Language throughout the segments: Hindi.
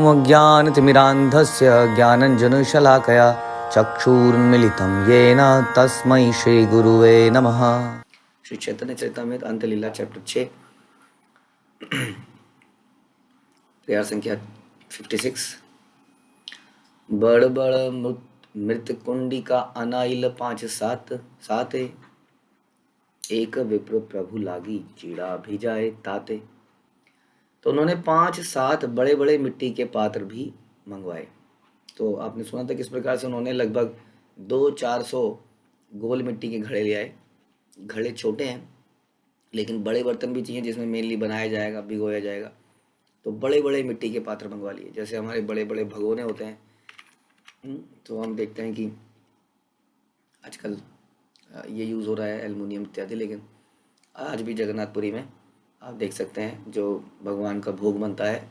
अज्ञानतिमिरान्धस्य ज्ञानञ्जनशलाकया चक्षुरुन्मीलितं येन तस्मै श्रीगुरुवे नमः। श्री चैतन्य चरितामृत अंत लीला चैप्टर 6 प्रेयर संख्या 56। बड़ बड़ मृत कुंडिका अनाइल 5-7 साते, एक विप्र प्रभु लागी चीड़ा भी जाए ताते। तो उन्होंने 5-7 बड़े बड़े मिट्टी के पात्र भी मंगवाए। तो आपने सुना था किस प्रकार से उन्होंने लगभग 200-400 गोल मिट्टी के घड़े ले आए। घड़े छोटे हैं लेकिन बड़े बर्तन भी चाहिए जिसमें मेनली बनाया जाएगा, भिगोया जाएगा। तो बड़े बड़े मिट्टी के पात्र मंगवा लिए, जैसे हमारे बड़े बड़े भगोने होते हैं। तो हम देखते हैं कि आजकल ये यूज़ हो रहा है एल्युमिनियम इत्यादि, लेकिन आज भी जगन्नाथपुरी में आप देख सकते हैं जो भगवान का भोग बनता है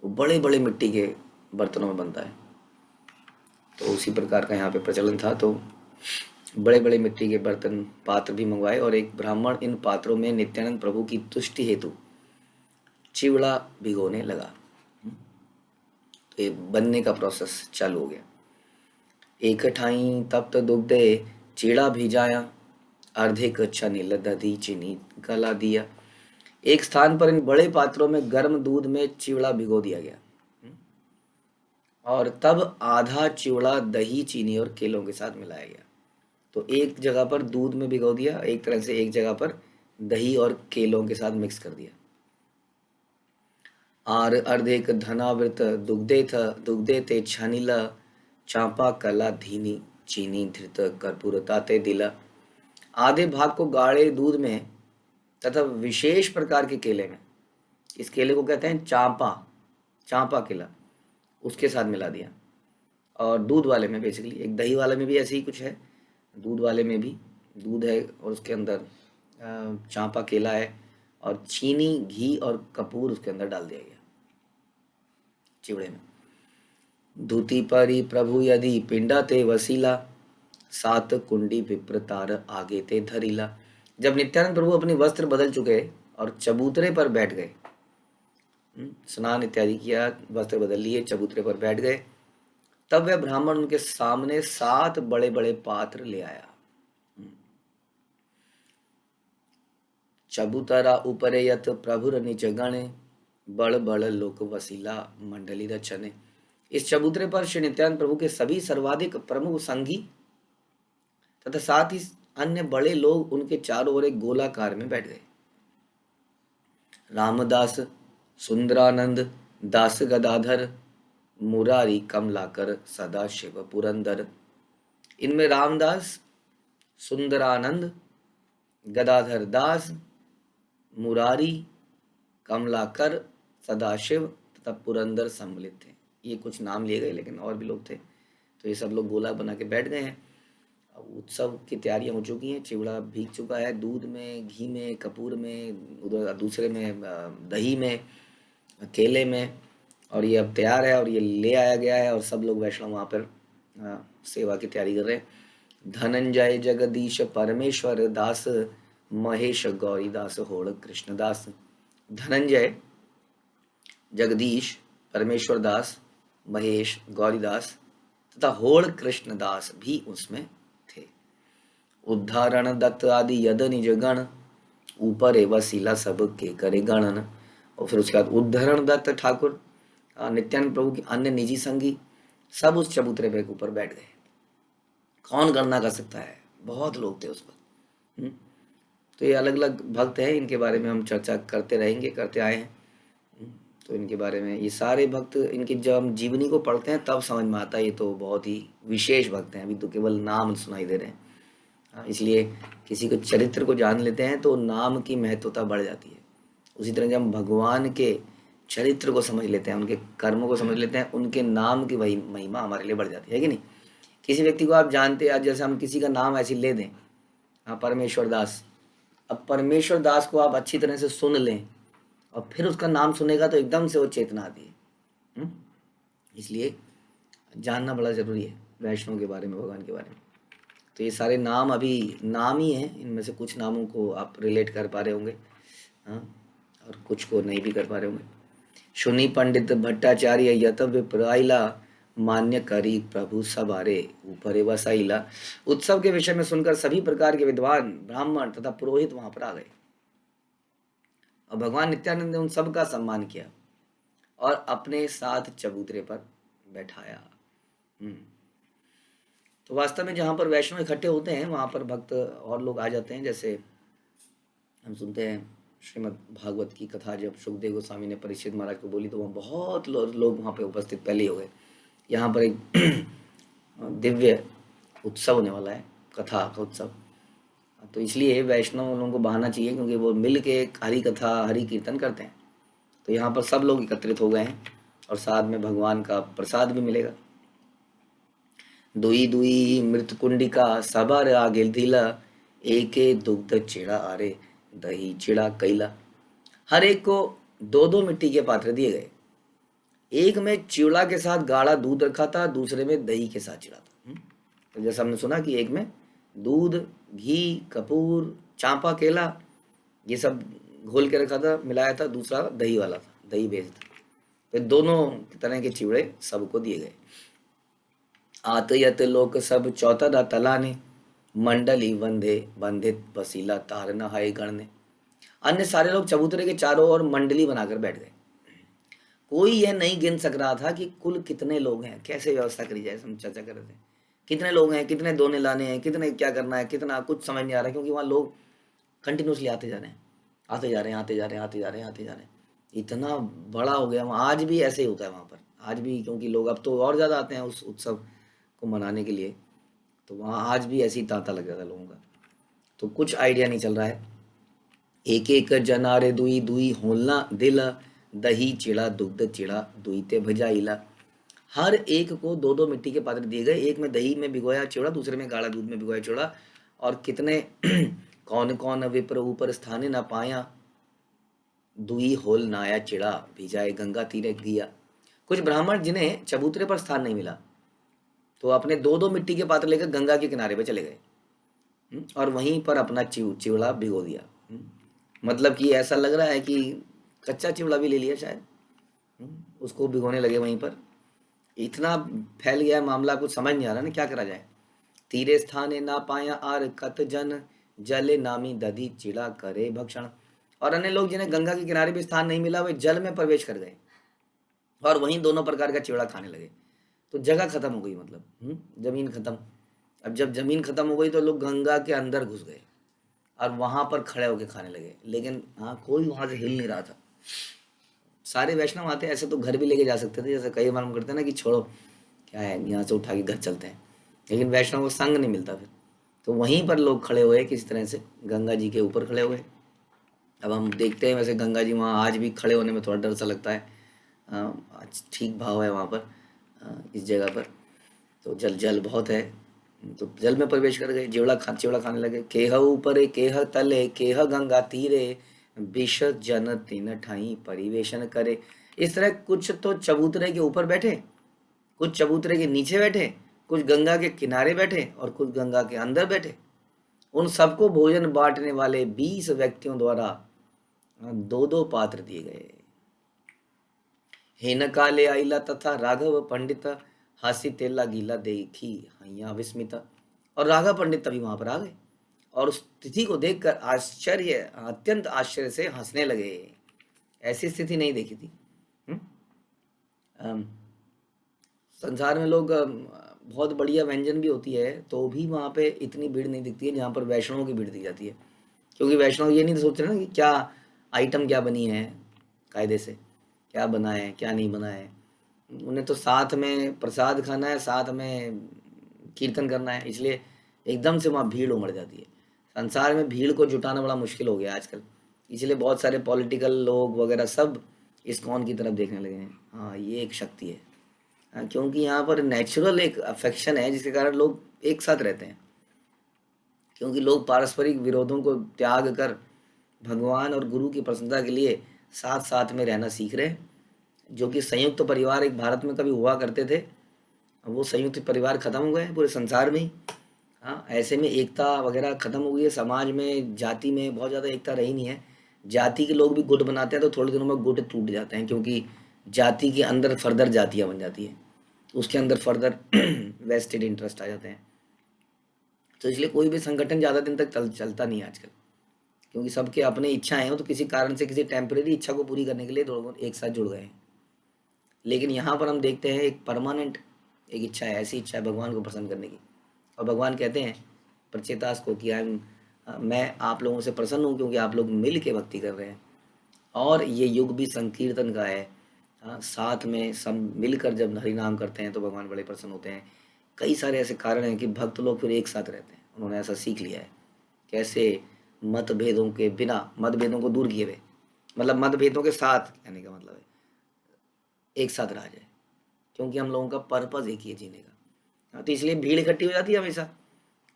वो बड़े बड़े मिट्टी के बर्तनों में बनता है। तो उसी प्रकार का यहाँ पे प्रचलन था। तो बड़े बड़े मिट्टी के बर्तन पात्र भी मंगवाए और एक ब्राह्मण इन पात्रों में नित्यानंद प्रभु की तुष्टि हेतु चिवड़ा भिगोने लगा। तो ये बनने का प्रोसेस चालू हो गया। एक ठाई तप्त दुग्धे चिड़ा भिजाया, अर्धेक छनिल दधी चीनी गला दिया। एक स्थान पर इन बड़े पात्रों में गर्म दूध में चिवड़ा भिगो दिया गया और तब आधा चिवड़ा दही चीनी और केलों के साथ मिलाया गया। तो एक जगह पर दूध में भिगो दिया, एक तरह से एक जगह पर दही और केलों के साथ मिक्स कर दिया। आर अर्धेक धनावृत दुग्धे ते छनिला, चांपा कला धीनी चीनी धृत कर्पूर ताते दिला। आधे भाग को गाढ़े दूध में तथा विशेष प्रकार के केले में, इस केले को कहते हैं चांपा केला, उसके साथ मिला दिया। और दूध वाले में बेसिकली, एक दही वाले में भी ऐसे ही कुछ है, दूध वाले में भी दूध है और उसके अंदर चांपा केला है और चीनी घी और कपूर उसके अंदर डाल दिया गया चिवड़े में। धूती परी प्रभु यदि पिंडा ते वसीला, 7 कुंडी विप्रतार आगे ते धरीला। जब नित्यानंद प्रभु अपने वस्त्र बदल चुके और चबूतरे पर बैठ गए, स्नान इत्यादि किया, वस्त्र बदल लिए, चबूतरे पर बैठ गए, तब वह ब्राह्मण उनके सामने 7 बड़े बड़े पात्र ले आया। चबूतरा ऊपरे यत प्रभुर निज गणे, बड़ बड़ लोक वसीला मंडली रचने। इस चबूतरे पर श्री नित्यानंद प्रभु के सभी सर्वाधिक प्रमुख संगी तथा साथ ही अन्य बड़े लोग उनके चारों ओर एक गोलाकार में बैठ गए। रामदास, सुंदरानंद, दास गदाधर, मुरारी कमलाकर, सदा शिव पुरंदर। इनमें रामदास, सुंदरानंद, गदाधर दास, मुरारी, कमलाकर, सदाशिव तथा पुरंदर सम्मिलित थे। ये कुछ नाम लिए गए लेकिन और भी लोग थे। तो ये सब लोग गोला बना के बैठ गए हैं। उत्सव की तैयारियां हो चुकी हैं, चिवड़ा भीग चुका है दूध में, घी में, कपूर में, उधर दूसरे में दही में, केले में, और ये अब तैयार है और ये ले आया गया है और सब लोग वैष्णव वहाँ पर सेवा की तैयारी कर रहे हैं। धनंजय जगदीश परमेश्वर दास, महेश गौरी दास होड़ कृष्णदास। धनंजय, जगदीश, परमेश्वर दास, महेश, गौरीदास तथा होड़ कृष्णदास भी उसमें थे। उद्धारण दत्त आदि यद निज गण, ऊपर एवं सीला सब के करे गणन। और फिर उसके बाद उद्धारण दत्त ठाकुर, नित्यानंद प्रभु के अन्य निजी संगी सब उस चबूतरे पे ऊपर बैठ गए। कौन गणना कर सकता है, बहुत लोग थे उस पर। तो ये अलग अलग भक्त हैं, इनके बारे में हम चर्चा करते रहेंगे, करते आए हैं। तो इनके बारे में ये सारे भक्त, इनकी जब हम जीवनी को पढ़ते हैं तब समझ में आता है ये तो बहुत ही विशेष भक्त हैं। अभी तो केवल नाम सुनाई दे रहे हैं, इसलिए किसी को चरित्र को जान लेते हैं तो नाम की महत्वता बढ़ जाती है। उसी तरह जब हम भगवान के चरित्र को समझ लेते हैं, उनके कर्मों को समझ लेते हैं, उनके नाम की वही महिमा हमारे लिए बढ़ जाती है कि नहीं। किसी व्यक्ति को आप जानते हैं, जैसे हम किसी का नाम ऐसे ले दें, परमेश्वर दास, अब परमेश्वर दास को आप अच्छी तरह से सुन लें और फिर उसका नाम सुनेगा तो एकदम से वो चेतना आती है। इसलिए जानना बड़ा ज़रूरी है वैष्णव के बारे में, भगवान के बारे में। तो ये सारे नाम अभी नाम ही हैं, इनमें से कुछ नामों को आप रिलेट कर पा रहे होंगे और कुछ को नहीं भी कर पा रहे होंगे। सुनी पंडित भट्टाचार्य यत विप्राइला, मान्य करी प्रभु सवारे ऊपरे वसाइला। उत्सव के विषय में सुनकर सभी प्रकार के विद्वान ब्राह्मण तथा पुरोहित वहां पर आ गए और भगवान नित्यानंद ने उन सब का सम्मान किया और अपने साथ चबूतरे पर बैठाया। तो वास्तव में जहाँ पर वैष्णव इकट्ठे होते हैं वहाँ पर भक्त और लोग आ जाते हैं। जैसे हम सुनते हैं श्रीमद् भागवत की कथा, जब सुखदेव गोस्वामी ने परीक्षित महाराज को बोली तो वहाँ बहुत लोग वहाँ पे उपस्थित पहले ही हो गए। यहाँ पर एक दिव्य उत्सव होने वाला है, कथा का उत्सव। तो इसलिए वैष्णव लोगों को बहाना चाहिए, क्योंकि वो मिल के हरि कथा हरि कीर्तन करते हैं। तो यहाँ पर सब लोग एकत्रित हो गए हैं और साथ में भगवान का प्रसाद भी मिलेगा। दुई दुई मृत कुंडिका सबर आगे दिला, एके दुग्ध चिड़ा आरे दही चिड़ा कैला। हर एक को दो दो मिट्टी के पात्र दिए गए। एक में चिड़ा के साथ गाढ़ा दूध रखा था, दूसरे में दही के साथ चिड़ा था। तो जैसा हमने सुना कि एक में दूध, घी, कपूर, चांपा, केला ये सब घोल के रखा था, मिलाया था, दूसरा दही वाला था, दही बेस्ड था। तो दोनों तरह के चिवड़े सबको दिए गए। आत यत लोक सब चौतरा तलाने, मंडली वंदे बंधित वसीला तार नहाए गण ने। अन्य सारे लोग चबूतरे के चारों ओर मंडली बनाकर बैठ गए। कोई यह नहीं गिन सक रहा था कि कुल कितने लोग हैं, कैसे व्यवस्था करी जाए। हम चर्चा कर रहे थे कितने लोग हैं, कितने दोने लाने हैं, कितने क्या करना है, कितना कुछ समझ नहीं आ रहा है, क्योंकि वहाँ लोग कंटिन्यूसली आते जा रहे हैं, आते जा रहे हैं, आते जा रहे हैं, आते जा रहे हैं, आते जा रहे हैं। इतना बड़ा हो गया वहाँ। आज भी ऐसे ही होता है वहाँ पर, आज भी, क्योंकि लोग अब तो और ज़्यादा आते हैं उस उत्सव को मनाने के लिए। तो वहाँ आज भी ऐसी तांता लग जाता है लोगों का। तो कुछ आइडिया नहीं चल रहा है। एक एक जनारे दुई दुई होलना दिल, दही चिड़ा दुग्ध चिड़ा दुईते भजाइला। हर एक को दो दो मिट्टी के पात्र दिए गए। एक में दही में भिगोया चिड़ा, दूसरे में गाढ़ा दूध में भिगोया चिड़ा। और कितने कौन कौन विप्र ऊपर स्थाने न पाया, दुई होल नाया चिड़ा भिजाए गंगा तीरे गिया। कुछ ब्राह्मण जिन्हें चबूतरे पर स्थान नहीं मिला तो अपने दो दो मिट्टी के पात्र लेकर गंगा के किनारे पे चले गए और वहीं पर अपना चिवड़ा भिगो दिया। मतलब कि ऐसा लग रहा है कि कच्चा चिवड़ा भी ले लिया शायद, उसको भिगोने लगे वहीं पर। इतना फैल गया मामला, कुछ समझ नहीं आ रहा ना क्या करा जाए। तीरे स्थाने ना पाया आर कत जन, जले नामी दधी चिड़ा करे भक्षण। और अन्य लोग जिन्हें गंगा के किनारे भी स्थान नहीं मिला वे जल में प्रवेश कर गए और वहीं दोनों प्रकार का चिवड़ा खाने लगे। तो जगह खत्म हो गई, मतलब जमीन खत्म। अब जब जमीन खत्म हो गई तो लोग गंगा के अंदर घुस गए और वहां पर खड़े होकर खाने लगे। लेकिन हाँ, कोई वहां से हिल नहीं रहा था। सारे वैष्णव आते, ऐसे तो घर भी लेके जा सकते थे, जैसे कई बार हम करते हैं ना कि छोड़ो क्या है, यहाँ से उठा के घर चलते हैं। लेकिन वैष्णव को संग नहीं मिलता फिर, तो वहीं पर लोग खड़े हुए किसी तरह से गंगा जी के ऊपर खड़े हुए। अब हम देखते हैं वैसे गंगा जी वहाँ आज भी खड़े होने में थोड़ा डर सा लगता है। ठीक भाव है वहाँ पर, इस जगह पर तो जल बहुत है। तो जल में प्रवेश कर गए, चिवड़ा खाने लगे। केह ऊपर केह तले केह गंगा तीरे, विष जन तीन ठाई परिवेशन करे। इस तरह कुछ तो चबूतरे के ऊपर बैठे, कुछ चबूतरे के नीचे बैठे, कुछ गंगा के किनारे बैठे और कुछ गंगा के अंदर बैठे। उन सबको भोजन बांटने वाले 20 व्यक्तियों द्वारा दो दो पात्र दिए गए। हेन काले आइला तथा राघव पंडित, हासी तेला गीला देखी हैया विस्मित। और राघव पंडित तभी वहां पर आ गए और उस तिथि को देखकर अत्यंत आश्चर्य से हंसने लगे। ऐसी स्थिति नहीं देखी थी। संसार में लोग बहुत बढ़िया व्यंजन भी होती है तो भी वहाँ पे इतनी भीड़ नहीं दिखती है जहाँ पर वैष्णवों की भीड़ दिख जाती है। क्योंकि वैष्णव ये नहीं सोच रहे ना कि क्या आइटम क्या बनी है, कायदे से क्या बना है क्या नहीं बना है। उन्हें तो साथ में प्रसाद खाना है, साथ में कीर्तन करना है, इसलिए एकदम से वहाँ भीड़ उमड़ जाती है। संसार में भीड़ को जुटाना बड़ा मुश्किल हो गया आजकल, इसलिए बहुत सारे पॉलिटिकल लोग वगैरह सब इस्कॉन की तरफ देखने लगे हैं। हाँ, ये एक शक्ति है। हाँ, क्योंकि यहाँ पर नेचुरल एक अफेक्शन है जिसके कारण लोग एक साथ रहते हैं। क्योंकि लोग पारस्परिक विरोधों को त्याग कर भगवान और गुरु की प्रसन्नता के लिए साथ साथ में रहना सीख रहे हैं। जो कि संयुक्त परिवार एक भारत में कभी हुआ करते थे, वो संयुक्त परिवार खत्म हो गए पूरे संसार में ही। हाँ, ऐसे में एकता वगैरह खत्म हो गई है समाज में, जाति में बहुत ज़्यादा एकता रही नहीं है। जाति के लोग भी गुट बनाते हैं तो थोड़े दिनों में गुट टूट जाते हैं, क्योंकि जाति के अंदर फर्दर जातियां बन जाती है, उसके अंदर फर्दर वेस्टेड इंटरेस्ट आ जाते हैं। तो इसलिए कोई भी संगठन ज़्यादा दिन तक चलता नहीं है आजकल, क्योंकि सबके अपने इच्छाएं हो, तो किसी कारण से किसी टेम्परेरी इच्छा को पूरी करने के लिए लोग एक साथ जुड़ गए हैं। लेकिन यहाँ पर हम देखते हैं एक परमानेंट एक इच्छा है, ऐसी इच्छा है भगवान को प्रसन्न करने की। और भगवान कहते हैं प्रचेतास को कि मैं आप लोगों से प्रसन्न हूँ क्योंकि आप लोग मिल के भक्ति कर रहे हैं। और ये युग भी संकीर्तन का है। साथ में सब मिलकर जब हरि नाम करते हैं तो भगवान बड़े प्रसन्न होते हैं। कई सारे ऐसे कारण हैं कि भक्त लोग फिर एक साथ रहते हैं, उन्होंने ऐसा सीख लिया है। कैसे मतभेदों के बिना, मतभेदों को दूर किए हुए, मतलब मतभेदों के साथ कहने का मतलब है एक साथ रहा जाए, क्योंकि हम लोगों का पर्पज एक ही है जीने का। तो इसलिए भीड़ इकट्ठी हो जाती है हमेशा,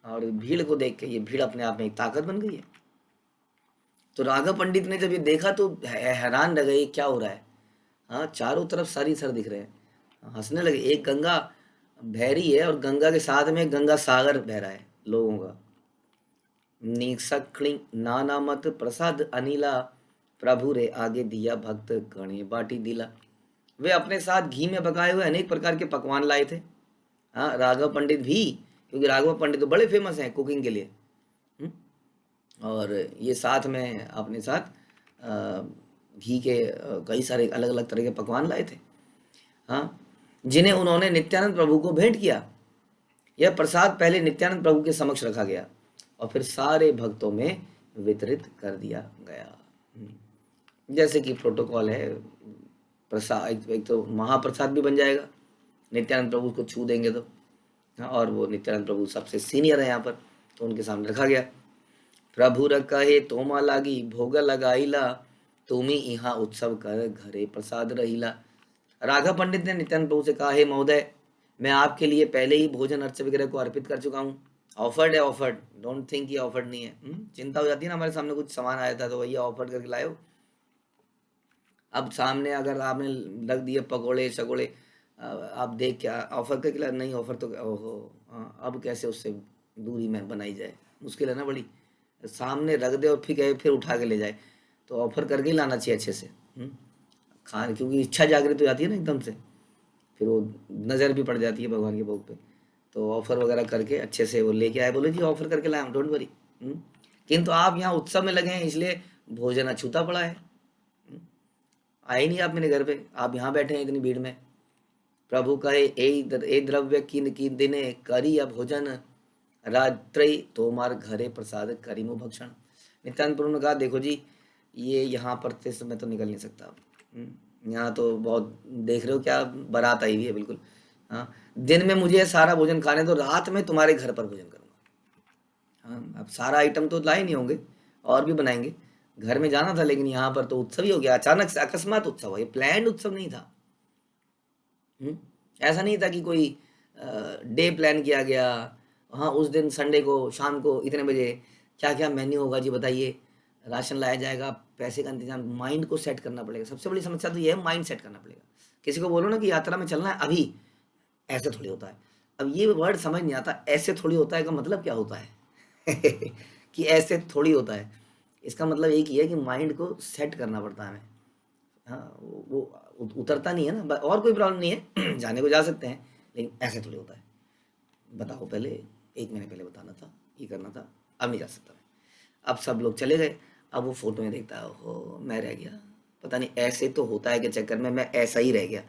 और भीड़ को देख के ये भीड़ अपने आप में एक ताकत बन गई है। तो राघव पंडित ने जब ये देखा तो हैरान रह गए, क्या हो रहा है। हाँ, चारों तरफ सारी सर दिख रहे हैं, हंसने लगे। एक गंगा बहरी है और गंगा के साथ में गंगा सागर बह रहा है लोगों का। निसक्णी नाना मत प्रसाद अनिला, प्रभु रे आगे दिया भक्त गणे बाटी दिला। वे अपने साथ घी में पकाए हुए अनेक प्रकार के पकवान लाए थे। हाँ, राघव पंडित भी, क्योंकि राघव पंडित तो बड़े फेमस हैं कुकिंग के लिए। हम्म, और ये साथ में अपने साथ घी के कई सारे अलग अलग तरह के पकवान लाए थे। हाँ, जिन्हें उन्होंने नित्यानंद प्रभु को भेंट किया। यह प्रसाद पहले नित्यानंद प्रभु के समक्ष रखा गया और फिर सारे भक्तों में वितरित कर दिया गया। जैसे कि प्रोटोकॉल है, प्रसाद एक तो महाप्रसाद भी बन जाएगा, नित्यानंद प्रभु को छू देंगे तो। और वो नित्यानंद प्रभु सबसे सीनियर है यहाँ पर, तो उनके सामने रखा गया। प्रभु रखे तोमा लागी भोग लगाईला, तुमी यहाँ उत्सव कर घरे प्रसाद रहीला। राघव पंडित ने नित्यानंद प्रभु से कहा, हे महोदय, मैं आपके लिए पहले ही भोजन अर्च वगैरह को अर्पित कर चुका हूँ। ऑफर्ड है, ऑफर्ड, डोंट थिंक ये ऑफर्ड नहीं है। चिंता हो जाती है ना, हमारे सामने कुछ सामान आया था तो भैया ऑफर्ड करके लाए हो। अब सामने अगर आपने रख दिए पकोड़े शकोड़े, आप देख क्या ऑफर करके लाए, नहीं ऑफर तो ओहो, अब कैसे उससे दूरी में बनाई जाए, मुश्किल है ना बड़ी। सामने रख दे और फिर कहे फिर उठा के ले जाए, तो ऑफर करके ही लाना चाहिए अच्छे से। खान, क्योंकि इच्छा जागृत हो जाती है ना एकदम से, फिर वो नज़र भी पड़ जाती है भगवान के भोग पे। तो ऑफर वगैरह करके अच्छे से वो लेके आए, बोले जी ऑफर करके लाए, डोंट वरी। किंतु आप यहाँ उत्सव में लगे हैं, इसलिए भोजन अछूता पड़ा है। आए नहीं आप मेरे घर पे, आप यहाँ बैठे हैं इतनी भीड़ में। प्रभु कहे ए द्रव्य की दिने करी या भोजन, रात्रि तोमार घरे प्रसाद करीमो भक्षण। नित्यानंद प्रभु ने कहा, देखो जी ये यहाँ पर थे समय तो निकल नहीं सकता। यहाँ तो बहुत देख रहे हो क्या बारात आई हुई है, बिल्कुल। हाँ, दिन में मुझे सारा भोजन खाने दो, रात में तुम्हारे घर पर भोजन करूँगा। हाँ, अब सारा आइटम तो लाए नहीं होंगे, और भी बनाएंगे। घर में जाना था, लेकिन यहाँ पर तो उत्सव ही हो गया, अचानक से अकस्मात उत्सव, ये प्लान्ड उत्सव नहीं था। ऐसा नहीं था कि कोई डे प्लान किया गया। हाँ, उस दिन संडे को शाम को इतने बजे क्या क्या मेन्यू होगा जी बताइए, राशन लाया जाएगा, पैसे का इंतजाम, माइंड को सेट करना पड़ेगा। सबसे बड़ी समस्या तो ये है, माइंड सेट करना पड़ेगा। किसी को बोलो ना कि यात्रा में चलना है अभी, ऐसे थोड़ी होता है। अब ये वर्ड समझ नहीं आता, ऐसे थोड़ी होता है का मतलब क्या होता है कि ऐसे थोड़ी होता है, इसका मतलब एक ही है कि माइंड को सेट करना पड़ता है हमें। हाँ, वो उतरता नहीं है ना, और कोई प्रॉब्लम नहीं है जाने को जा सकते हैं, लेकिन ऐसे थोड़ी होता है। बताओ, पहले 1 महीने पहले बताना था, ये करना था, अब नहीं जा सकता मैं। अब सब लोग चले गए, अब वो फोटो में देखता है, हो मैं रह गया, पता नहीं ऐसे तो होता है कि चक्कर में मैं ऐसा ही रह गया।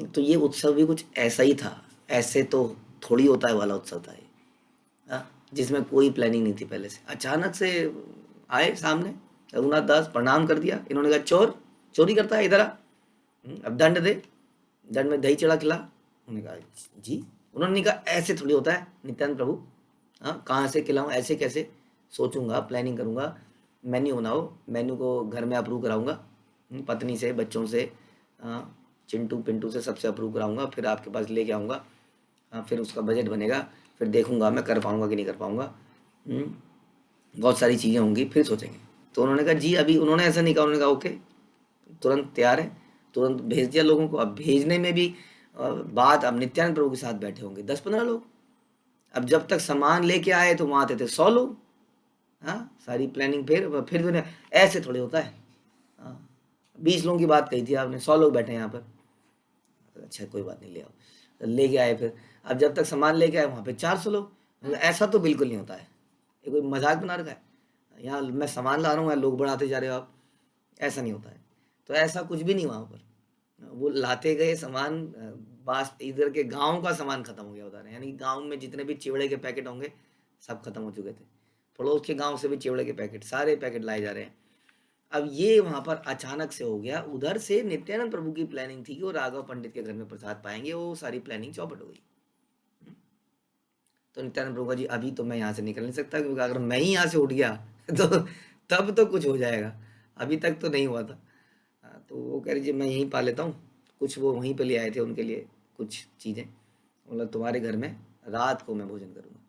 तो ये उत्सव भी कुछ ऐसा ही था, ऐसे तो थोड़ी होता है वाला उत्सव था ये। जिसमें कोई प्लानिंग नहीं थी पहले से, अचानक से आए सामने। रघुनाथ दास प्रणाम कर दिया, इन्होंने कहा चोर चोरी करता है इधर आ, अब दंड दे, दंड में दही चढ़ा खिला। उन्होंने कहा जी, उन्होंने नहीं कहा ऐसे थोड़ी होता है नित्यानंद प्रभु, हाँ कहाँ से खिलाऊँ, ऐसे कैसे, सोचूंगा, प्लानिंग करूंगा, मेन्यू बनाओ, मेन्यू को घर में अप्रूव कराऊंगा, पत्नी से, बच्चों से, चिंटू पिंटू से, सबसे अप्रूव कराऊंगा, फिर आपके पास लेके आऊँगा। फिर उसका बजट बनेगा, फिर देखूंगा मैं कर पाऊंगा कि नहीं कर पाऊंगा। बहुत सारी चीज़ें होंगी, फिर सोचेंगे। तो उन्होंने कहा जी अभी, उन्होंने ऐसा नहीं कहा, उन्होंने कहा ओके, तुरंत तैयार है, तुरंत भेज दिया लोगों को। अब भेजने में भी बात, अब नित्यानंद प्रभु के साथ बैठे होंगे 10-15 लोग। अब जब तक सामान लेके आए तो वहाँ आते थे 100 लोग। हाँ, सारी प्लानिंग फिर ऐसे थोड़े होता है। हाँ, 20 लोगों की बात कही थी आपने, 100 लोग बैठे हैं यहाँ पर, अच्छा कोई बात नहीं, ले आओ। तो लेके आए फिर, अब जब तक सामान लेके आए वहाँ पे 400 लोग। ऐसा तो बिल्कुल नहीं होता है, ये कोई मजाक बना रखा है? यहाँ मैं सामान ला रहा हूँ, यहाँ लोग बढ़ाते जा रहे हो आप, ऐसा नहीं होता है। तो ऐसा कुछ भी नहीं वहाँ पर, वो लाते गए सामान, बास इधर के गांव का सामान खत्म हो गया बता रहे हैं, यानी गांव में जितने भी चिवड़े के पैकेट होंगे सब खत्म हो चुके थे। पड़ोस के गांव से भी चिवड़े के पैकेट, सारे पैकेट लाए जा रहे हैं। अब ये वहां पर अचानक से हो गया। उधर से नित्यानंद प्रभु की प्लानिंग थी कि वो राघव पंडित के घर में प्रसाद पाएंगे, वो सारी प्लानिंग चौपट हो गई। तो नित्यानंद प्रभु का जी अभी तो मैं यहाँ से निकल नहीं सकता, क्योंकि अगर मैं ही यहाँ से उठ गया तो तब तो कुछ हो जाएगा, अभी तक तो नहीं हुआ था। तो वो कह रही जी मैं यहीं पा लेता हूँ कुछ, वो वहीं पे ले आए थे उनके लिए कुछ चीज़ें, मतलब तुम्हारे घर में रात को मैं भोजन करूँगा।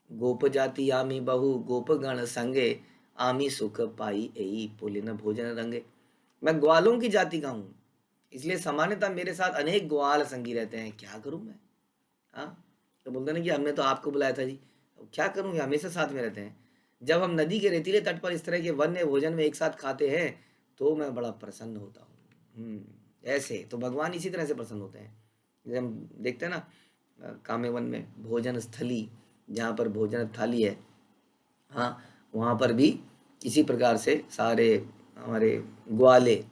गोप जाति आमी बहु गोप गण संगे, आमी सुख पाई एई पुलिन भोजन रंगे। मैं ग्वालों की जाति का हूँ, इसलिए सामान्यतः मेरे साथ अनेक ग्वाल संगी रहते हैं, क्या करूँ मैं? हाँ, तो बोलते ना कि हमने तो आपको बुलाया था जी, अब क्या करूँ, ये हमेशा साथ में रहते हैं। जब हम नदी के रेतीले तट पर इस तरह के वन्य भोजन में एक साथ खाते हैं तो मैं बड़ा प्रसन्न होता हूँ। ऐसे तो भगवान इसी तरह से प्रसन्न होते हैं। जैसे हम देखते हैं ना कामेवन में भोजन स्थली, जहाँ पर भोजन थाली है, हाँ, वहाँ पर भी इसी प्रकार से सारे हमारे ग्वाले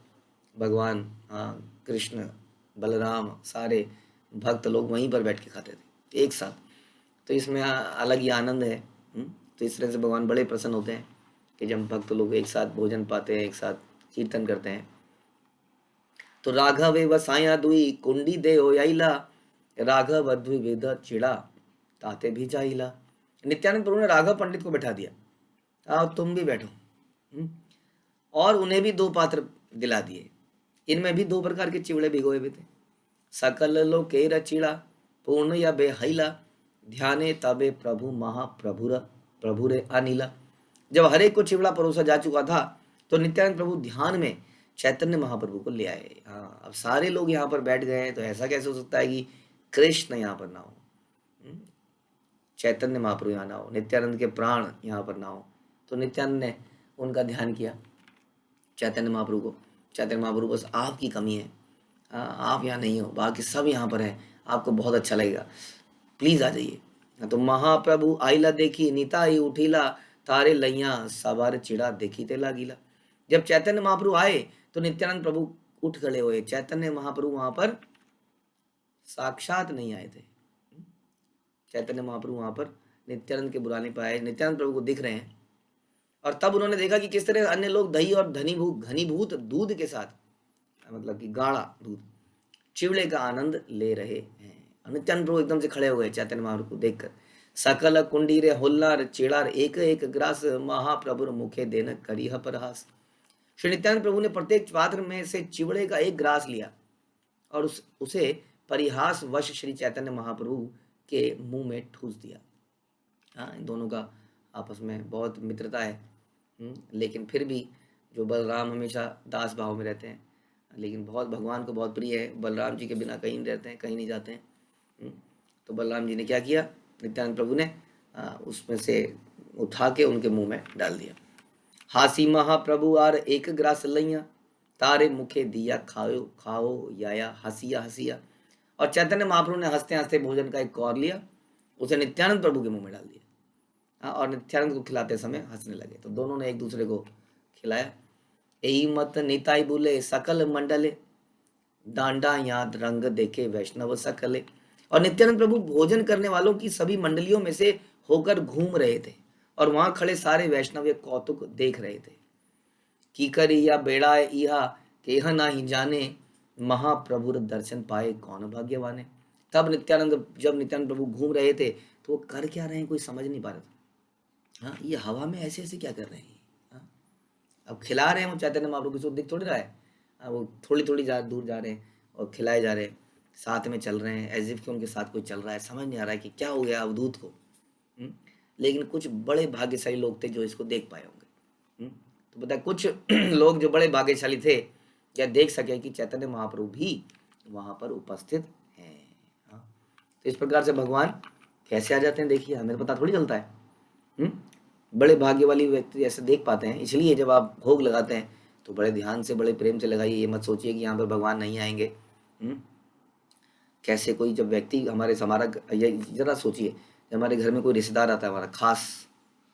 भगवान, हाँ, कृष्ण बलराम सारे भक्त लोग वहीं पर बैठ के खाते थे एक साथ। तो इसमें अलग ही आनंद है। तो इस तरह से भगवान बड़े प्रसन्न होते हैं कि जब भक्त लोग एक साथ भोजन पाते हैं, एक साथ कीर्तन करते हैं। तो राघव व साया दुई कुंडी दे होइला, राघव द्विविध चिड़ा ताते भी जाइला। नित्यानंद प्रभु ने राघव पंडित को बैठा दिया, आओ तुम भी बैठो। और उन्हें भी 2 पात्र दिला दिए, इनमें भी 2 प्रकार के चिवड़े भिगोए हुए थे। सकल लोके रचिड़ा पूर्ण या बेहैला, ध्याने तबे प्रभु महाप्रभुर प्रभुरे अनिला। जब हर एक को चिवड़ा परोसा जा चुका था तो नित्यानंद प्रभु ध्यान में चैतन्य महाप्रभु को ले आए। हाँ, अब सारे लोग यहाँ पर बैठ गए हैं, तो ऐसा कैसे हो सकता है कि कृष्ण यहाँ पर ना हो, चैतन्य महाप्रभु यहाँ ना हो, नित्यानंद के प्राण यहाँ पर ना हो। तो नित्यानंद ने उनका ध्यान किया चैतन्य महाप्रभु को, चैतन्य महाप्रभु बस आपकी कमी है, आप यहाँ नहीं हो, बाकी सब यहाँ पर हैं, आपको बहुत अच्छा लगेगा, प्लीज आ जाइए। तो महाप्रभु आइला देखी निताई उठीला, तारे लैया सवार चिड़ा देखी ते लागिला। जब चैतन्य महाप्रभु आए तो नित्यानंद प्रभु उठ खड़े हुए। चैतन्य महाप्रभु वहां पर साक्षात नहीं आए थे, चैतन्य महाप्रभु वहां पर नित्यानंद के बुलाने पर आए, नित्यानंद प्रभु को दिख रहे हैं। और तब उन्होंने देखा कि किस तरह अन्य लोग दही और घनीभूत दूध के साथ, मतलब कि गाढ़ा दूध, चिवड़े का आनंद ले रहे हैं। नित्यानंद प्रभु एकदम से खड़े हो गए चैतन्य महाप्रभु को देखकर। सकल कुंडी रे होल्लार चेड़ार एक एक ग्रास, महाप्रभु मुखे देन करिह परहास। श्री नित्यानंद प्रभु ने प्रत्येक पात्र में से चिवड़े का एक ग्रास लिया और उसे परिहास वश श्री चैतन्य महाप्रभु के मुंह में ठूस दिया। हाँ, इन दोनों का आपस में बहुत मित्रता है। लेकिन फिर भी जो बलराम हमेशा दास भाव में रहते हैं, लेकिन बहुत भगवान को बहुत प्रिय है, बलराम जी के बिना कहीं नहीं रहते हैं, कहीं नहीं जाते हैं। तो बलराम जी ने क्या किया, नित्यानंद प्रभु ने उसमें से उठा के उनके मुंह में डाल दिया। हासी महाप्रभु आर एक ग्रास लैया, तारे मुखे दिया खाओ खाओ याया हसिया हसिया। और चैतन्य महाप्रभु ने हंसते हंसते भोजन का एक कौर लिया, उसे नित्यानंद प्रभु के मुंह में डाल दिया, और नित्यानंद को खिलाते समय हंसने लगे। तो दोनों ने एक दूसरे को खिलाया। यही मत निताई बोले सकल मंडले, डांडा याद रंग देखे वैष्णव सकले। और नित्यानंद प्रभु भोजन करने वालों की सभी मंडलियों में से होकर घूम रहे थे, और वहां खड़े सारे वैष्णव ये कौतुक देख रहे थे। की करी या बेड़ा इहा केह ना ही जाने, महाप्रभु दर्शन पाए कौन भाग्यवाने। तब जब नित्यानंद प्रभु घूम रहे थे तो वो कर क्या रहे हैं कोई समझ नहीं पा रहा था। हाँ, ये हवा में ऐसे ऐसे क्या कर रहे हैं। हाँ, अब खिला रहे हैं वो चैतन्य महाप्रभु, किसी को दिख थोड़ी रहा है। हाँ, वो थोड़ी थोड़ी दूर जा रहे हैं और खिलाए जा रहे हैं, साथ में चल रहे हैं, एज इफ कि उनके साथ कोई चल रहा है। समझ नहीं आ रहा है कि क्या हो गया अवधूत को। लेकिन कुछ बड़े भाग्यशाली लोग थे जो इसको देख पाए होंगे। तो पता है कुछ लोग जो बड़े भाग्यशाली थे या देख सके कि चैतन्य महाप्रभु भी वहां पर उपस्थित हैं। हाँ, तो इस प्रकार से भगवान कैसे आ जाते हैं देखिए, हमें तो पता थोड़ी चलता है। बड़े भाग्य वाली व्यक्ति ऐसे देख पाते हैं। इसलिए जब आप भोग लगाते हैं तो बड़े ध्यान से बड़े प्रेम से लगाइए, ये मत सोचिए कि यहाँ पर भगवान नहीं आएंगे। कैसे कोई जब व्यक्ति हमारे ये जरा सोचिए, जब हमारे घर में कोई रिश्तेदार आता है हमारा खास,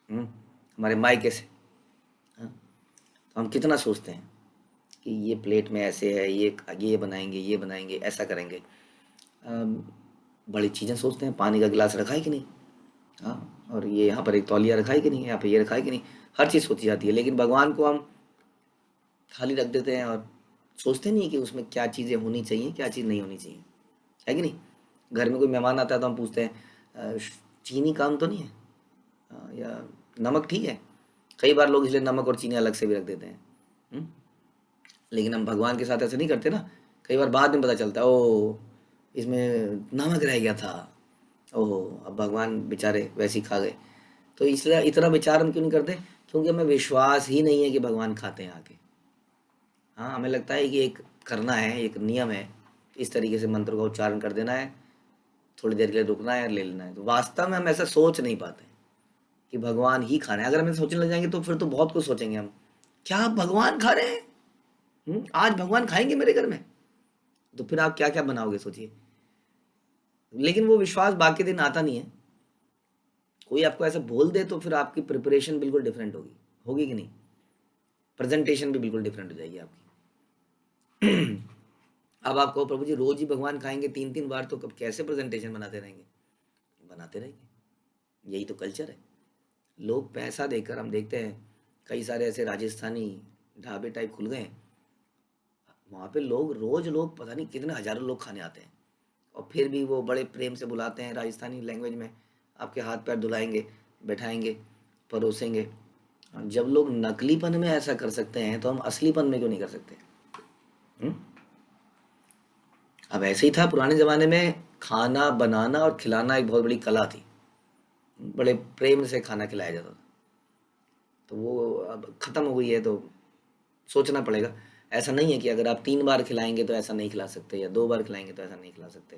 हमारे मायके से, तो हम कितना सोचते हैं कि ये प्लेट में ऐसे है, ये बनाएंगे, ये बनाएंगे, ऐसा करेंगे। बड़ी चीज़ें सोचते हैं, पानी का गिलास रखा है कि नहीं, हाँ, और ये यहाँ पर एक तौलिया रखा है कि नहीं, यहाँ पर ये रखा है कि नहीं, हर चीज़ सोची जाती है। लेकिन भगवान को हम खाली रख देते हैं और सोचते नहीं कि उसमें क्या चीज़ें होनी चाहिए, क्या चीज़ नहीं होनी चाहिए, है कि नहीं। घर में कोई मेहमान आता है तो हम पूछते हैं चीनी काम तो नहीं है, या नमक ठीक है। कई बार लोग इसलिए नमक और चीनी अलग से भी रख देते हैं। लेकिन हम भगवान के साथ ऐसे नहीं करते ना। कई बार बाद में पता चलता है, ओ इसमें नमक रह गया था, ओहो अब भगवान बेचारे वैसे ही खा गए। तो इसलिए इतना विचार हम क्यों नहीं करते, क्योंकि हमें विश्वास ही नहीं है कि भगवान खाते हैं आके। हाँ, हमें लगता है कि एक करना है, एक नियम है, इस तरीके से मंत्र का उच्चारण कर देना है, थोड़ी देर के लिए रुकना है, ले लेना है। तो वास्तव में हम ऐसा सोच नहीं पाते कि भगवान ही खा रहे हैं। अगर हम सोचने लग जाएंगे तो फिर तो बहुत कुछ सोचेंगे हम, क्या भगवान खा रहे हैं, आज भगवान खाएंगे मेरे घर में, तो फिर आप क्या क्या बनाओगे सोचिए। लेकिन वो विश्वास बाकी दिन आता नहीं है। कोई आपको ऐसा बोल दे तो फिर आपकी प्रिपरेशन बिल्कुल डिफरेंट होगी, होगी कि नहीं, प्रेजेंटेशन भी बिल्कुल डिफरेंट हो जाएगी आपकी। अब आप कहो प्रभु जी रोज ही भगवान खाएंगे 3-3 बार, तो कब कैसे प्रेजेंटेशन बनाते रहेंगे, बनाते रहेंगे। यही तो कल्चर है। लोग पैसा देकर, हम देखते हैं कई सारे ऐसे राजस्थानी ढाबे टाइप खुल गए हैं, वहाँ पे लोग पता नहीं कितने हजारों लोग खाने आते हैं, और फिर भी वो बड़े प्रेम से बुलाते हैं, राजस्थानी लैंग्वेज में आपके हाथ पैर धुलाएंगे, बैठाएंगे, परोसेंगे। जब लोग नकलीपन में ऐसा कर सकते हैं तो हम असलीपन में क्यों नहीं कर सकते। अब ऐसे ही था पुराने ज़माने में, खाना बनाना और खिलाना एक बहुत बड़ी कला थी, बड़े प्रेम से खाना खिलाया जाता था। तो वो अब ख़त्म हो गई है, तो सोचना पड़ेगा। ऐसा नहीं है कि अगर आप 3 बार खिलाएंगे तो ऐसा नहीं खिला सकते, या 2 बार खिलाएंगे तो ऐसा नहीं खिला सकते।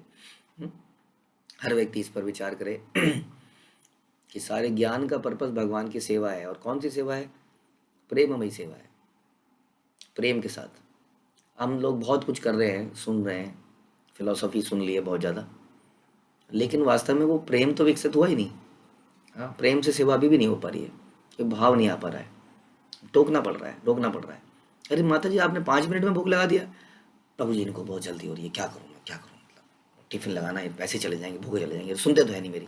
हर व्यक्ति इस पर विचार करे कि सारे ज्ञान का पर्पस भगवान की सेवा है, और कौन सी सेवा है, प्रेममयी सेवा है। प्रेम के साथ हम लोग बहुत कुछ कर रहे हैं, सुन रहे हैं, फिलॉसफी सुन ली है बहुत ज़्यादा, लेकिन वास्तव में वो प्रेम तो विकसित हुआ ही नहीं। हाँ, प्रेम से सेवा अभी भी नहीं हो पा रही है, कोई भाव नहीं आ पा रहा है, टोकना पड़ रहा है, रोकना पड़ रहा है। अरे माता जी आपने 5 मिनट में भूख लगा दिया, प्रभु जी इनको बहुत जल्दी हो रही है, क्या करूँ मैं, क्या करूँ, मतलब टिफिन लगाना है, पैसे चले जाएंगे, भूखे चले जाएंगे, सुनते तो है नहीं मेरी।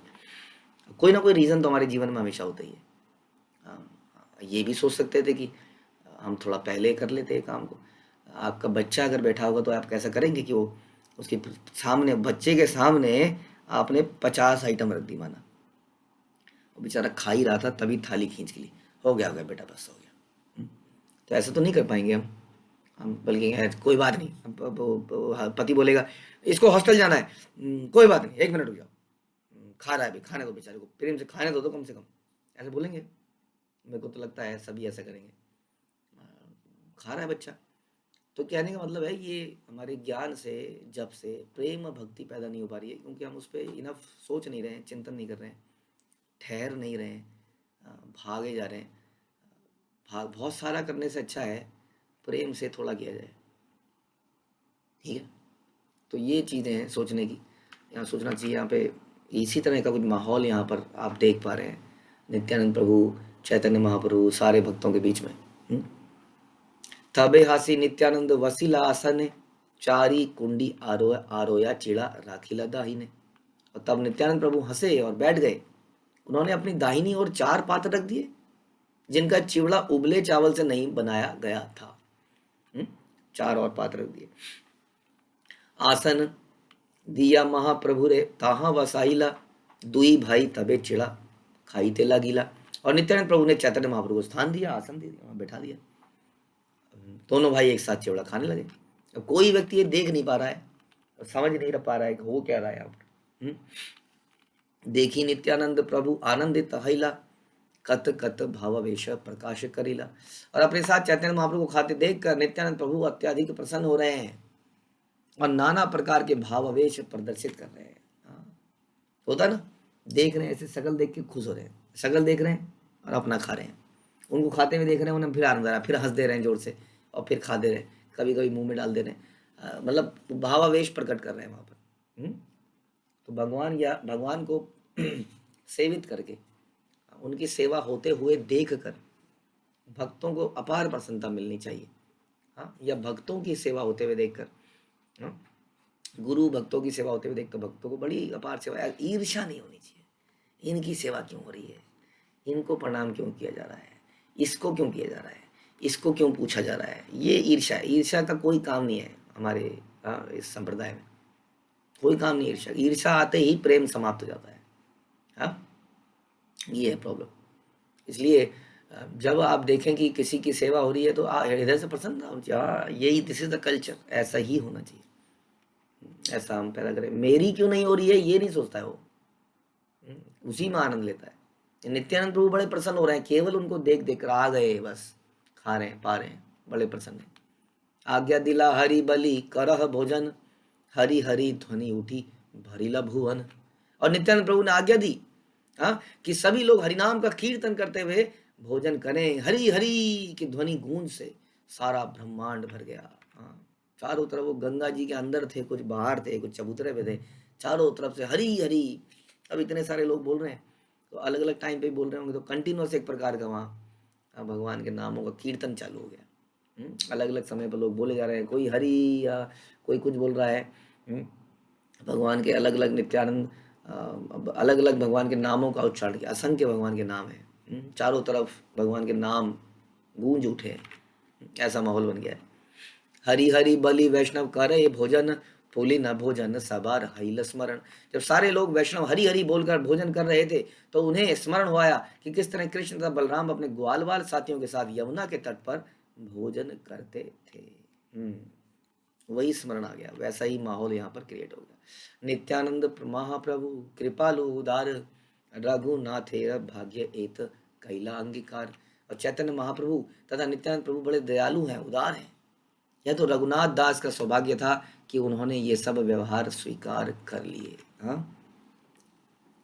कोई ना कोई रीज़न तो हमारे जीवन में हमेशा होता ही है। ये भी सोच सकते थे कि हम थोड़ा पहले कर लेते हैं काम को। आपका बच्चा अगर बैठा होगा तो आप कैसा करेंगे कि वो उसके सामने, बच्चे के सामने आपने 50 आइटम रख दी, माना वो बेचारा खा ही रहा था, तभी थाली खींच के ली, हो गया बेटा, बस हो गया। तो ऐसा तो नहीं कर पाएंगे हम बल्कि कोई बात नहीं, पति बोलेगा इसको हॉस्टल जाना है, कोई बात नहीं 1 मिनट रुक जाओ, खा रहा है अभी, खाने दो बेचारे को, प्रेम से खाने दो कम से कम, ऐसे बोलेंगे। मेरे को तो लगता है सभी ऐसा करेंगे। खा रहा है बच्चा, तो कहने का मतलब है ये हमारे ज्ञान से, जब से प्रेम भक्ति पैदा नहीं हो पा रही है, क्योंकि हम उस पर इनफ सोच नहीं रहे हैं, चिंतन नहीं कर रहे हैं, ठहर नहीं रहे हैं, भागे जा रहे हैं। भाग बहुत सारा करने से अच्छा है प्रेम से थोड़ा किया जाए, ठीक है। तो ये चीज़ें हैं सोचने की, यहाँ सोचना चाहिए। यहाँ पे इसी तरह का कुछ माहौल यहाँ पर आप देख पा रहे हैं, नित्यानंद प्रभु, चैतन्य महाप्रभु, सारे भक्तों के बीच में। तबे हासी नित्यानंद वसीला आसन, चारी कुंडी आरोया चिड़ा राखीला दाहिने। और तब नित्यानंद प्रभु हंसे और बैठ गए। उन्होंने अपनी दाहिनी ओर 4 पात्र रख दिए, जिनका चिवड़ा उबले चावल से नहीं बनाया गया था। 4 और पात्र रख दिए। आसन दिया महाप्रभु रे ताहा वसाइला, दुई भाई तबे चिड़ा खाई ते लागिला। और नित्यानंद प्रभु ने चैतन्य महाप्रभु को स्थान दिया, आसन दे दिया, वहां बैठा दिया। दोनों भाई एक साथ चिवड़ा खाने लगे। अब कोई व्यक्ति ये देख नहीं पा रहा है और समझ नहीं पा रहा है कि हो क्या रहा है यहाँ पर। देखी नित्यानंद प्रभु आनंदित हईला, कत कत भावावेश प्रकाश करीला। और अपने साथ चैतन्य महाप्रभु को खाते देखकर नित्यानंद प्रभु अत्यधिक प्रसन्न हो रहे हैं और नाना प्रकार के भावावेश प्रदर्शित कर रहे हैं। होता ना, देख रहे हैं ऐसे, शकल देख के खुश हो रहे हैं, शकल देख रहे हैं और अपना खा रहे हैं, उनको खाते हुए देख रहे हैं, उन्हें फिर आनंद आ रहा है, फिर हंस दे रहे हैं जोर से, और फिर खा दे रहे हैं, कभी कभी मुंह में डाल दे रहे हैं, मतलब भावावेश प्रकट कर रहे हैं वहाँ पर। तो भगवान को सेवित करके, उनकी सेवा होते हुए देख कर भक्तों को अपार प्रसन्नता मिलनी चाहिए। हाँ, या भक्तों की सेवा होते हुए देखकर, हाँ, गुरु भक्तों की सेवा होते हुए देखकर भक्तों को बड़ी अपार सेवा, ईर्ष्या नहीं होनी चाहिए। इनकी सेवा क्यों हो रही है, इनको प्रणाम क्यों किया जा रहा है, इसको क्यों किया जा रहा है, इसको क्यों पूछा जा रहा है, ये ईर्ष्या है। ईर्ष्या का कोई काम नहीं है हमारे इस संप्रदाय में, कोई काम नहीं ईर्ष्या। ईर्ष्या आते ही प्रेम समाप्त हो जाता है। हाँ, ये है प्रॉब्लम। इसलिए जब आप देखें कि किसी की सेवा हो रही है तो हृदय से प्रसन्न होना चाहिए। यही दिस इज द कल्चर, ऐसा ही होना चाहिए, ऐसा हम पैदा करें। मेरी क्यों नहीं हो रही है ये नहीं सोचता है वो, उसी में आनंद लेता है। नित्यानंद प्रभु बड़े प्रसन्न हो रहे हैं, केवल उनको देख देख कर आ गए, बस खा रहे हैं, पा रहे हैं, बड़े प्रसन्न हैं। आज्ञा दिला हरि बलि करह भोजन, हरि हरि ध्वनि उठी भरिला भुवन। और नित्यानंद प्रभु ने आज्ञा दी, हाँ, कि सभी लोग हरिनाम का कीर्तन करते हुए भोजन करें। हरि हरि की ध्वनि गूंज से सारा ब्रह्मांड भर गया। हाँ, चारों तरफ, वो गंगा जी के अंदर थे, कुछ बाहर थे, कुछ चबूतरे पे थे, चारों तरफ से हरि हरि। अब इतने सारे लोग बोल रहे हैं, तो अलग अलग टाइम पे बोल रहे होंगे, तो कंटिन्यूस एक प्रकार का वहाँ भगवान के नामों का कीर्तन चालू हो गया। अलग अलग समय पर लोग बोले जा रहे हैं, कोई हरि या कोई कुछ बोल रहा है। भगवान के अलग अलग नित्यानंद, अलग अलग भगवान के नामों का उच्चारण किया। असंख्य भगवान के नाम है, चारों तरफ भगवान के नाम गूंज उठे, ऐसा माहौल बन गया है। हरि हरि बलि वैष्णव करे भोजन, फूली न भोजन सबार हईल स्मरण। जब सारे लोग वैष्णव हरि हरि बोलकर भोजन कर रहे थे तो उन्हें स्मरण हुआ कि किस तरह कृष्ण तथा बलराम अपने ग्वाल बाल साथियों के साथ यमुना के तट पर भोजन करते थे। वही स्मरण आ गया, वैसा ही माहौल यहाँ पर क्रिएट हो गया। नित्यानंद महाप्रभु कृपालु उदार, रघुनाथेर भाग्य एत कैला अंगीकार। और चैतन्य महाप्रभु तथा नित्यानंद प्रभु बड़े दयालु हैं, उदार हैं। यह तो रघुनाथ दास का सौभाग्य था कि उन्होंने ये सब व्यवहार स्वीकार कर लिए। हाँ,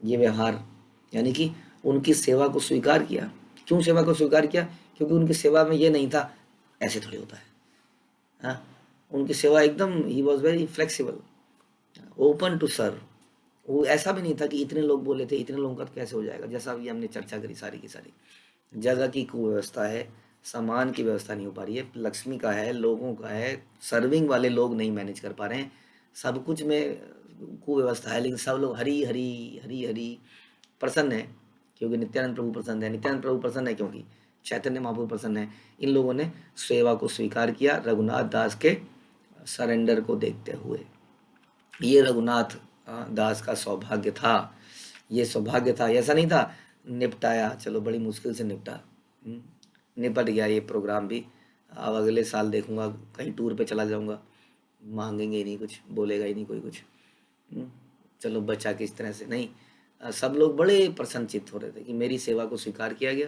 ये व्यवहार यानी कि उनकी सेवा को स्वीकार किया। क्यों सेवा को स्वीकार किया? क्योंकि उनकी सेवा में ये नहीं था ऐसे थोड़ी होता है। हाँ, उनकी सेवा एकदम, he was very flexible, open to serve. वो ऐसा भी नहीं था कि इतने लोग बोले थे, इतने लोगों का कैसे हो जाएगा। जैसा अभी हमने चर्चा करी सारी की सारी, जगह की कुव्यवस्था है, सामान की व्यवस्था नहीं हो पा रही है, लक्ष्मी का है, लोगों का है, सर्विंग वाले लोग नहीं मैनेज कर पा रहे हैं, सब कुछ में कुव्यवस्था है। लेकिन सब लोग हरी हरी हरी हरी प्रसन्न है, क्योंकि नित्यानंद प्रभु प्रसन्न है। नित्यानंद प्रभु प्रसन्न है क्योंकि चैतन्य महाप्रभु प्रसन्न है। इन लोगों ने सेवा को स्वीकार किया रघुनाथ दास के सरेंडर को देखते हुए। ये रघुनाथ दास का सौभाग्य था, ये सौभाग्य था। ऐसा नहीं था निपटाया, चलो बड़ी मुश्किल से निपटा, निपट गया ये प्रोग्राम भी, अब अगले साल देखूंगा, कहीं टूर पे चला जाऊंगा, मांगेंगे ही नहीं कुछ, बोलेगा ही नहीं कोई कुछ, चलो बचा के इस तरह से नहीं। सब लोग बड़े प्रसन्नचित्त हो रहे थे कि मेरी सेवा को स्वीकार किया गया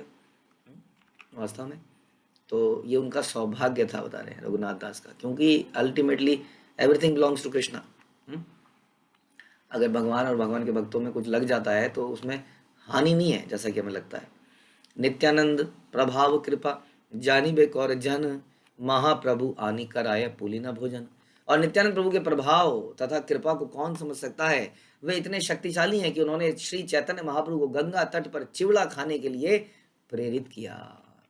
वास्तव में। तो ये उनका सौभाग्य था, बता रहे हैं रघुनाथ दास का, क्योंकि ultimately everything belongs to Krishna. अगर भगवान और भगवान के भक्तों में कुछ लग जाता है तो उसमें हानि नहीं है, जैसा कि हमें लगता है। नित्यानंद प्रभाव कृपा जानी बेकौर जन, महाप्रभु आनी कराय पुली न भोजन। और नित्यानंद प्रभु के प्रभाव तथा कृपा को कौन समझ सकता है? वे इतने शक्तिशाली हैं कि उन्होंने श्री चैतन्य महाप्रभु को गंगा तट पर चिवड़ा खाने के लिए प्रेरित किया।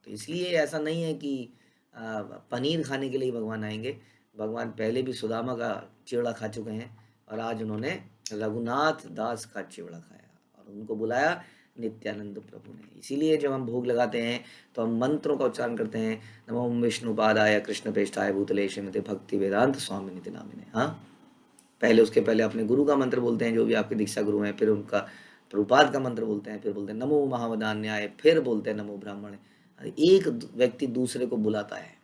तो इसलिए ऐसा नहीं है कि पनीर खाने के लिए भगवान आएंगे। भगवान पहले भी सुदामा का चिवड़ा खा चुके हैं और आज उन्होंने रघुनाथ दास का चिवड़ा खाया और उनको बुलाया नित्यानंद प्रभु ने। इसीलिए जब हम भोग लगाते हैं तो हम मंत्रों का उच्चारण करते हैं, नमो विष्णुपादाय कृष्ण प्रेष्ठाय भूतले श्रीमते भक्ति वेदांत स्वामी निति नामिने। हाँ, पहले उसके पहले अपने गुरु का मंत्र बोलते हैं, जो भी आपके दीक्षा गुरु हैं, फिर उनका प्रभुपाद का मंत्र बोलते हैं, फिर बोलते हैं नमो महावदान्याय, फिर बोलते हैं नमो ब्राह्मण। एक व्यक्ति दूसरे को बुलाता है,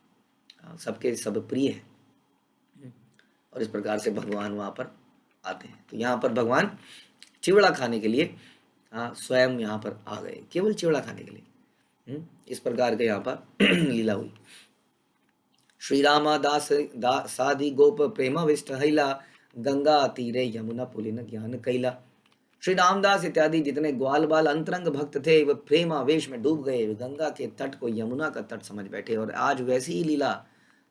सबके सब प्रिय है, और इस प्रकार से भगवान वहाँ पर आते हैं। तो यहाँ पर भगवान चिवड़ा खाने के लिए स्वयं यहाँ पर आ गए, केवल चिवड़ा खाने के लिए। इस प्रकार के यहाँ पर लीला हुई। श्री रामा दास साधि गोप प्रेमाविष्ट हईला, गंगा तीरे यमुना पुलिन ज्ञान कैला। श्री रामदास इत्यादि जितने ग्वाल बाल अंतरंग भक्त थे वे प्रेमावेश में डूब गए, गंगा के तट को यमुना का तट समझ बैठे। और आज वैसी ही लीला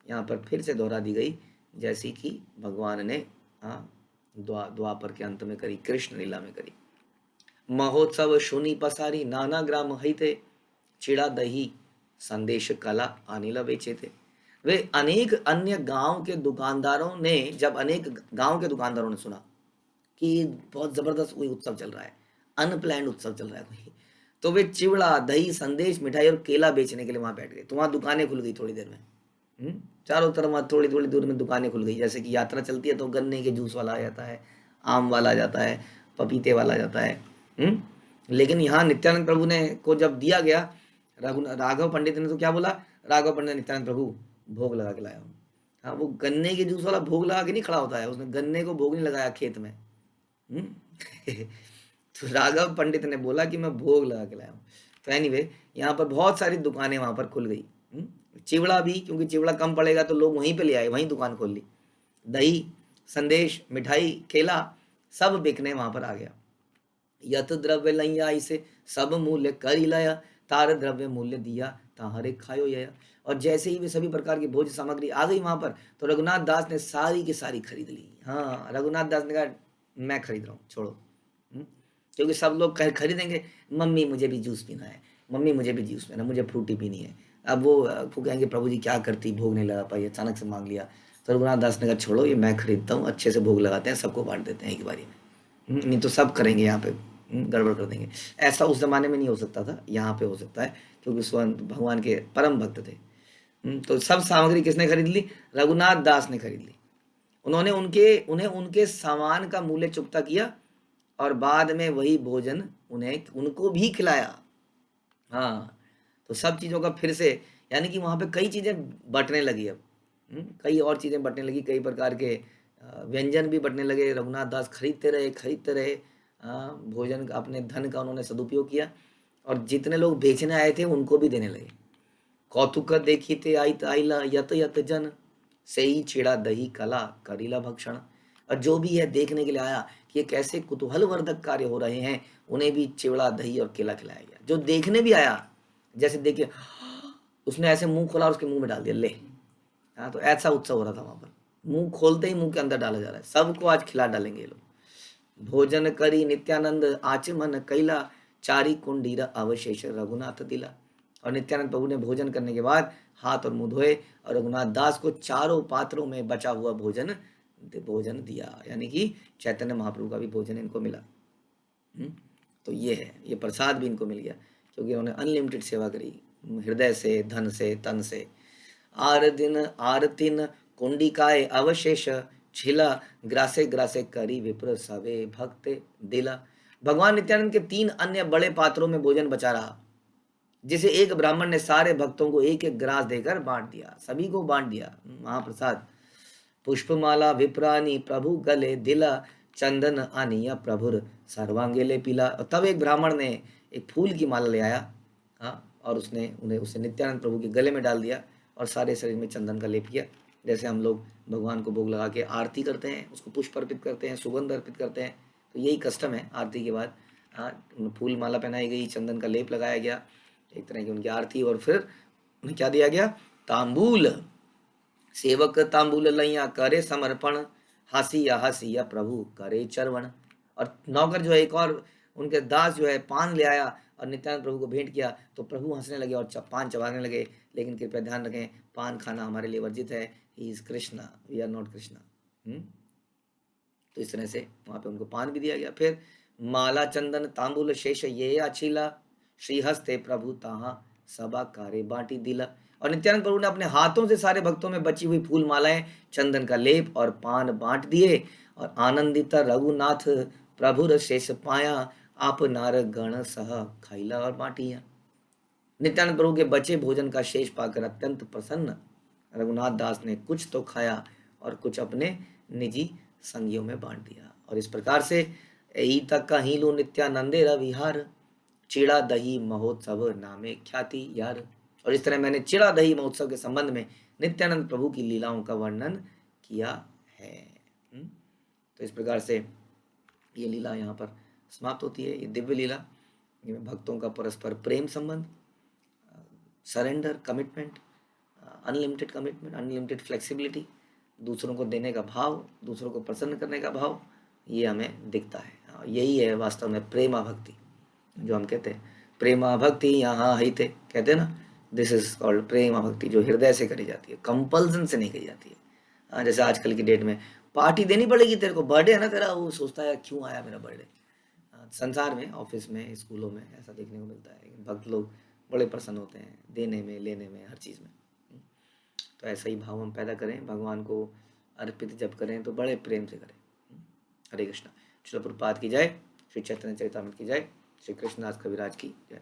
यहाँ पर फिर से दोहरा दी गई, जैसी कि भगवान ने द्वापर के अंत में करी, कृष्ण लीला में करी। महोत्सव शुनि पसारी नाना ग्राम हिते, चिड़ा दही संदेश कला अनिल बेचे थे। वे अनेक अन्य गांव के दुकानदारों ने, जब अनेक गांव के दुकानदारों ने सुना कि बहुत जबरदस्त कोई उत्सव चल रहा है, अनप्लैंड उत्सव चल रहा है कोई, तो वे चिवड़ा दही संदेश मिठाई और केला बेचने के लिए वहां बैठ गए। तो वहां दुकानें खुल गई थोड़ी देर में। चारों तरफ वहाँ थोड़ी थोड़ी दूर में दुकानें खुल गई। जैसे कि यात्रा चलती है तो गन्ने के जूस वाला आ जाता है, आम वाला आ जाता है, पपीते वाला आ जाता है। लेकिन यहाँ नित्यानंद प्रभु ने को जब दिया गया, राघव पंडित ने तो क्या बोला, राघव पंडित नित्यानंद प्रभु भोग लगा के लाया हूँ। हाँ, वो गन्ने के जूस वाला भोग लगा के नहीं खड़ा होता है, उसने गन्ने को भोग नहीं लगाया खेत में। तो राघव पंडित ने बोला कि मैं भोग लगा के लाया हूँ। तो एनीवे यहाँ पर बहुत सारी दुकानें वहां पर खुल गई। चिवड़ा भी, क्योंकि चिवड़ा कम पड़ेगा तो लोग वहीं पे ले आए, वहीं दुकान खोल ली। दही संदेश मिठाई केला सब बिकने वहां पर आ गया। यत द्रव्य लैया इसे सब मूल्य करी लाया, तार द्रव्य मूल्य दिया ताहरे खायो या। और जैसे ही वे सभी प्रकार की भोज्य सामग्री आ गई वहां पर, तो रघुनाथ दास ने सारी की सारी खरीद ली। हाँ, रघुनाथ दास ने कहा मैं खरीद रहा हूँ, छोड़ो। क्योंकि सब लोग खरीदेंगे, मम्मी मुझे भी जूस पीना है, मम्मी मुझे भी जूस पीना है, मुझे फ्रूटी पीनी है। अब वो कहेंगे प्रभु जी क्या करती, भोग नहीं लगा पाई, अचानक से मांग लिया। तो रघुनाथ दास ने कहा छोड़ो, ये मैं खरीदता हूँ, अच्छे से भोग लगाते हैं, सबको बांट देते हैं एक बारी में। नहीं तो सब करेंगे यहाँ पे, गड़बड़ कर देंगे। ऐसा उस जमाने में नहीं हो सकता था, यहाँ पे हो सकता है, क्योंकि स्वयं भगवान के परम भक्त थे। तो सब सामग्री किसने खरीद ली, रघुनाथ दास ने खरीद ली। उन्होंने उन्हें उनके सामान का मूल्य चुकता किया और बाद में वही भोजन उनको भी खिलाया। हाँ, तो सब चीज़ों का फिर से, यानी कि वहाँ पे कई चीज़ें बटने लगी। अब कई और चीज़ें बटने लगी, कई प्रकार के व्यंजन भी बटने लगे। रघुनाथ दास खरीदते रहे। भोजन का, अपने धन का उन्होंने सदुपयोग किया और जितने लोग बेचने आए थे उनको भी देने लगे। कौतुक देखिते आइला यत यत जन, से ही छिड़ा दही कला करीला भक्षण। और जो भी है देखने के लिए आया कि ये कैसे कुतूहलवर्धक कार्य हो रहे हैं, उन्हें भी चिवड़ा दही और केला खिलाया गया। जो देखने भी आया, जैसे देखिए उसने ऐसे मुंह खोला और उसके मुंह में डाल दिया, ले। हाँ, तो ऐसा उत्सव हो रहा था वहां पर। मुंह खोलते ही मुंह के अंदर डाला जा रहा है, सबको आज खिला डालेंगे ये लोग। भोजन करी नित्यानंद आचमन कैला, चारी कुंडीरा अवशेष रघुनाथ दिला। और नित्यानंद प्रभु ने भोजन करने के बाद हाथ और मुंह धोए और रघुनाथ दास को चारों पात्रों में बचा हुआ भोजन दिया। यानी कि चैतन्य महाप्रभु का भी भोजन इनको मिला। तो ये है, ये प्रसाद भी इनको मिल गया, क्योंकि उन्होंने अनलिमिटेड सेवा करी, हृदय से, धन से, तन से। आरतिन कुंडिकाय अवशेष छिला, ग्रासे ग्रासे करी विप्र सवे भक्त दिला। भगवान नित्यानंद के 3 अन्य बड़े पात्रों में भोजन बचा रहा, जिसे एक ब्राह्मण ने सारे भक्तों को एक एक ग्रास देकर बांट दिया, सभी को बांट दिया महाप्रसाद। पुष्पमाला विप्रानी प्रभु गले दिला, चंदन आनिया प्रभुर सर्वांगेले पिला। तब एक ब्राह्मण ने एक फूल की माला ले आया, हाँ, और उसे नित्यानंद प्रभु के गले में डाल दिया और सारे शरीर में चंदन का लेप किया। जैसे हम लोग भगवान को भोग लगा के आरती करते हैं, उसको पुष्प अर्पित करते हैं, सुगंध अर्पित करते हैं, तो यही कस्टम है आरती के बाद। फूल माला पहनाई गई, चंदन का लेप लगाया गया, एक तरह की उनकी आरती। और फिर उन्हें क्या दिया गया, तांबूल। सेवक तांबूल लैया करे समर्पण, हासिया प्रभु करे चरवण। और नौकर जो है, एक और उनके दास जो है, पान ले आया और नित्यानंद प्रभु को भेंट किया, तो प्रभु हंसने लगे और पान चबाने लगे। लेकिन कृपया ध्यान रखें, पान खाना हमारे लिए वर्जित है, he is Krishna, we are not Krishna. तो इस तरह से वहां पे उनको पान भी दिया गया। फिर माला चंदन तांबूल शेष ये अछीला, श्रीहस्ते प्रभु ताहा सबा कारे बाटी दिला। और नित्यानंद प्रभु ने अपने हाथों से सारे भक्तों में बची हुई फूल मालाएं, चंदन का लेप और पान बांट दिए। और आनंदित रघुनाथ प्रभु शेष पाया, आप नार गण सह खाइला और बाटिया। नित्यानंद प्रभु के बचे भोजन का शेष पाकर अत्यंत प्रसन्न रघुनाथ दास ने कुछ तो खाया और कुछ अपने निजी संगियों में बांट दिया। और इस प्रकार से यही तक का ही लो नित्यानंदे रविहार, चिड़ा दही महोत्सव नामे ख्याति यार। और इस तरह मैंने चिड़ा दही महोत्सव के संबंध में नित्यानंद प्रभु की लीलाओं का वर्णन किया है। तो इस प्रकार से ये लीला यहाँ पर समाप्त होती है। ये दिव्य लीला, ये भक्तों का परस्पर प्रेम संबंध, surrender, commitment, unlimited commitment, unlimited flexibility, दूसरों को देने का भाव, दूसरों को प्रसन्न करने का भाव, ये हमें दिखता है। यही है वास्तव में प्रेमा भक्ति, जो हम कहते हैं प्रेमा भक्ति यहाँ ही थे, कहते हैं ना, दिस इज कॉल्ड प्रेमा भक्ति, जो हृदय से करी जाती है, कंपल्सन से नहीं करी जाती है। जैसे आजकल की डेट में पार्टी देनी पड़ेगी तेरे को, बर्थडे है ना तेरा, वो सोचता है क्यों आया मेरा बर्थडे। संसार में, ऑफिस में, स्कूलों में ऐसा देखने को मिलता है। भक्त लोग बड़े प्रसन्न होते हैं देने में, लेने में, हर चीज़ में। तो ऐसा ही भाव हम पैदा करें, भगवान को अर्पित जब करें तो बड़े प्रेम से करें। हरे कृष्णा। श्रील प्रभुपाद की जय, श्री चैतन्य चरितामृत की जय, श्री कृष्णदास कविराज की जय।